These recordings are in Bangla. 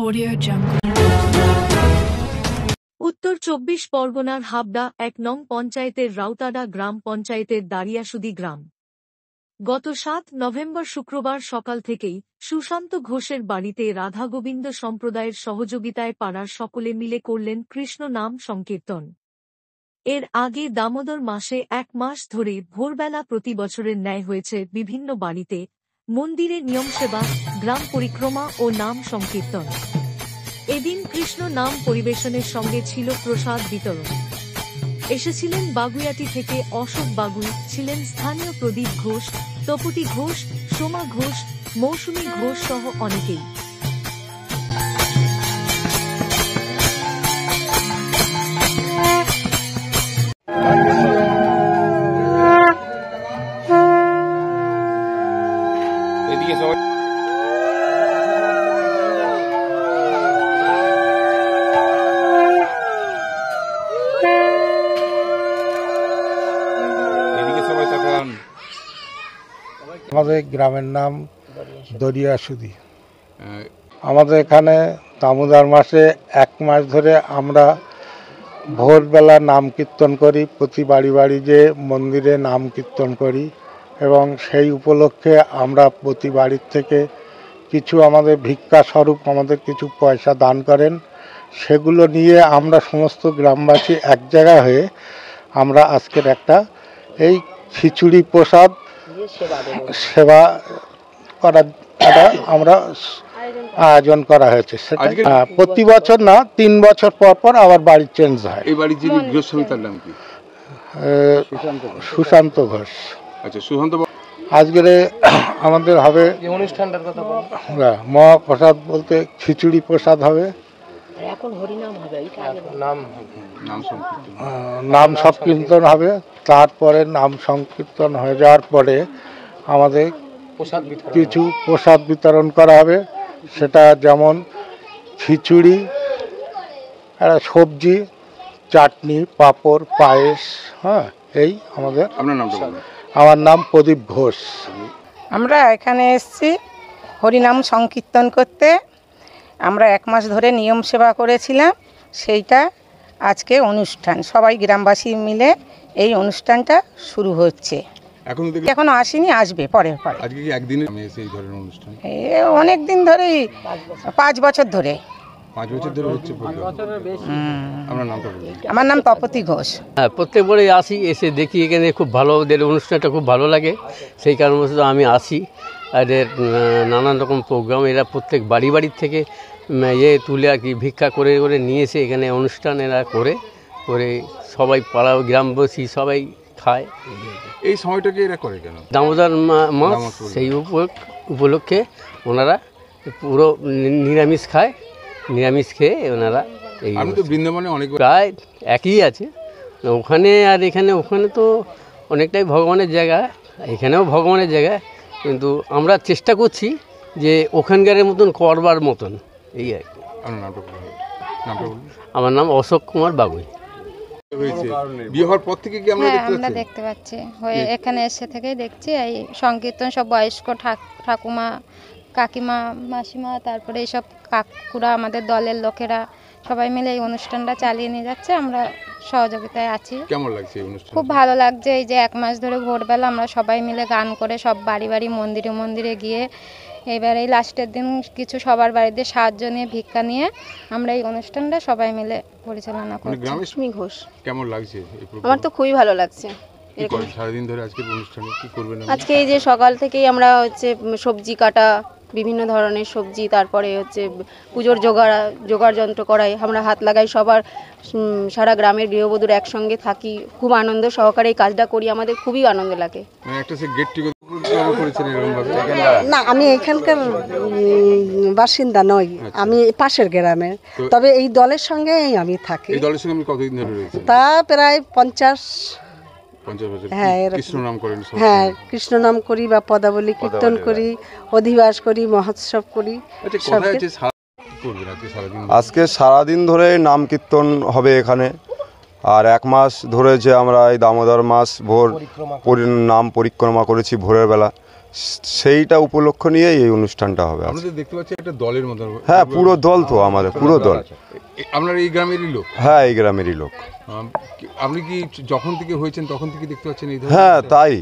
Audio Jungle। উত্তর ২৪ পরগনার হাবড়া ১ নং পঞ্চায়েতের রাউতাডা গ্রাম পঞ্চায়েতের দারিয়াসুদি গ্রাম। গত ৭ নভেম্বর শুক্রবার সকাল থেকেই সুশান্ত ঘোষের বাড়িতে রাধাগোবিন্দ সম্প্রদায়ের সহযোগিতায় পাড়ার সকলে মিলে করলেন কৃষ্ণ নাম সংকীর্তন। এর আগে দামোদর মাসে ১ মাস ধরে ভোরবেলা প্রতি বছরের ন্যায় হয়েছে বিভিন্ন বাড়িতে, মন্দিরে নিয়মসেবা, গ্রাম পরিক্রমা ও নাম সংকীর্তন। এদিন কৃষ্ণ নাম পরিবেশনের সঙ্গে ছিল প্রসাদ বিতরণ। এসেছিলেন বাগুইয়াটি থেকে অশোক বাগুই, ছিলেন স্থানীয় প্রদীপ ঘোষ, তপতি ঘোষ, সোমা ঘোষ, মৌসুমী ঘোষ সহ অনেকেই। আমাদের গ্রামের নাম দারিয়াসুদি। আমাদের এখানে দামোদর মাসে ১ মাস ধরে আমরা ভোরবেলা নাম কীর্তন করি, প্রতি বাড়ি বাড়ি যে মন্দিরে নাম কীর্তন করি এবং সেই উপলক্ষে আমরা প্রতি বাড়ির থেকে কিছু আমাদের ভিক্ষা স্বরূপ আমাদের কিছু পয়সা দান করেন। সেগুলো নিয়ে আমরা সমস্ত গ্রামবাসী এক জায়গায় হয়ে আমরা আজকের একটা এই খিচুড়ি প্রসাদ সেবা করার আমরা আয়োজন করা হয়েছে। সেটা প্রতি বছর না, ৩ বছর পর পর আবার বাড়ি চেঞ্জ হয়। এই বাড়ির যিনি গৃহস্বামী তার নাম কি? সুশান্ত ঘোষ। আচ্ছা, সুশান্ত আজকের আমাদের হবে অনুষ্ঠানটার কথা মহাপ্রসাদ বলতে খিচুড়ি প্রসাদ হবে, নাম সংকীর্তন হবে। তারপরে নাম সংকীর্তন হয়ে যাওয়ার পরে আমাদের কিছু প্রসাদ বিতরণ করা হবে। সেটা যেমন খিচুড়ি, সবজি, চাটনি, পাঁপড়, পায়েস। হ্যাঁ, এই আমাদের। আমার নাম প্রদীপ ঘোষ। আমরা এখানে এসেছি হরিনাম সংকীর্তন করতে। আমরা ১ মাস ধরে নিয়ম সেবা করেছিলাম, সেইটা আজকে অনুষ্ঠান। সবাই গ্রামবাসী মিলে এই অনুষ্ঠানটা শুরু হচ্ছে। এখনো আসেনি, আসবে পরে। আজকে কি একদিনে এই ধরনের অনুষ্ঠান? অনেক দিন ধরেই, ৫ বছর ধরে। ৫ বছর ধরে হচ্ছে। আমার নাম তপতি ঘোষ। হ্যাঁ, প্রত্যেকবারই আসি, এসে দেখি এখানে খুব ভালো, ওদের অনুষ্ঠানটা খুব ভালো লাগে। সেই কারণবশত আমি আসি। আর এর নানান রকম প্রোগ্রাম, এরা প্রত্যেক বাড়ি বাড়ির থেকে তুলে আর কি ভিক্ষা করে করে নিয়ে এসে এখানে অনুষ্ঠান এরা করে সবাই পাড়া গ্রামবাসী সবাই খায়। এই সময়টাকে এরা করে কেন? দামোদর মাস, সেই উপলক্ষে ওনারা পুরো নিরামিষ খায়। নিরামিষ খেয়ে ওনারা এই বৃন্দাবনে অনেক প্রায় একই আছে ওখানে আর এখানে। ওখানে তো অনেকটাই ভগবানের জায়গা, এখানেও ভগবানের জায়গা, কিন্তু আমরা চেষ্টা করছি যে ওখানকারের মতন করবার মতন, এই আর কি। আমার নাম অশোক কুমার বাগুই। আমরা দেখতে পাচ্ছি, এখানে এসে থেকেই দেখছি এই সংকীর্তন। সব বয়স্ক ঠাকুমা, কাকিমা, মাসিমা, তারপরে এইসব কাকুরা, আমাদের দলের লোকেরা সবাই মিলে এই অনুষ্ঠানটা চালিয়ে নিয়ে যাচ্ছে। আমরা সহযোগিতায় আছি। কেমন লাগছে এই অনুষ্ঠান? খুব ভালো লাগছে। এই যে ১ মাস ধরে ভোরবেলা আমরা সবাই মিলে গান করে সব বাড়ি বাড়ি মন্দিরে মন্দিরে গিয়ে এবার এই লাস্টের দিন কিছু সবার বাড়িতে সাহায্য নিয়ে, ভিক্ষা নিয়ে আমরা এই অনুষ্ঠানটা সবাই মিলে পরিচালনা করছি। লক্ষ্মী ঘোষ। কেমন লাগছে? আমার তো খুবই ভালো লাগছে। সারাদিন ধরে আজকের অনুষ্ঠানে কি করবেন? আজকে এই যে সকাল থেকেই আমরা সবজি কাটা, বিভিন্ন ধরনের সবজি, তারপরে পুজোর জোগাড় যন্ত্র করাই, আমরা হাত লাগাই। সবার সারা গ্রামের গৃহবধূর একসঙ্গে থাকি, খুব আনন্দ সহকারে এই কাজটা করি। আমাদের খুবই আনন্দ লাগে। না, আমি এখানকার বাসিন্দা নই, আমি পাশের গ্রামের। তবে এই দলের সঙ্গে আমি থাকি। এই দলের সঙ্গে আপনি কতদিন ধরে রয়েছেন? তা প্রায় ৫০ বছর। হ্যাঁ, কৃষ্ণ নাম করেন? হ্যাঁ, কৃষ্ণ নাম করি বা পদাবলী কীর্তন করি, অধিবাস করি, মহোৎসব করি। আজকে সারাদিন ধরে নাম কীর্তন হবে এখানে। আর 1 মাস ধরে যে আমরা এই দামোদর মাস ভোর নাম পরিক্রমা করেছি ভোরের বেলা, সেইটা উপলক্ষ নিয়েই এই অনুষ্ঠানটা হবে। আমরা তো দেখতে পাচ্ছি একটা দলের মতো। হ্যাঁ, পুরো দল তো আমাদের, পুরো দল। আপনার এই গ্রামেরই লোক? হ্যাঁ, এই গ্রামেরই লোক। আপনি কি যখন থেকে হয়েছেন তখন থেকে দেখতে পাচ্ছেন এই ধরনের? হ্যাঁ, তাই।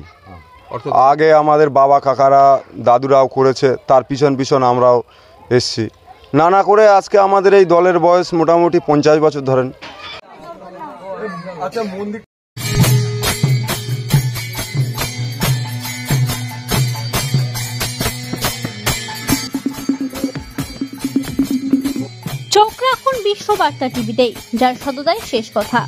আগে আমাদের বাবা কাকারা দাদুরাও করেছে, তার পিছন পিছন আমরাও এসছি নানা করে। আজকে আমাদের এই দলের বয়স মোটামুটি 50 বছর ধরেন। আচ্ছা, মন্দির চোখ রাখুন বিশ্ববার্তা টিভিতে, যার সততাই শেষ কথা।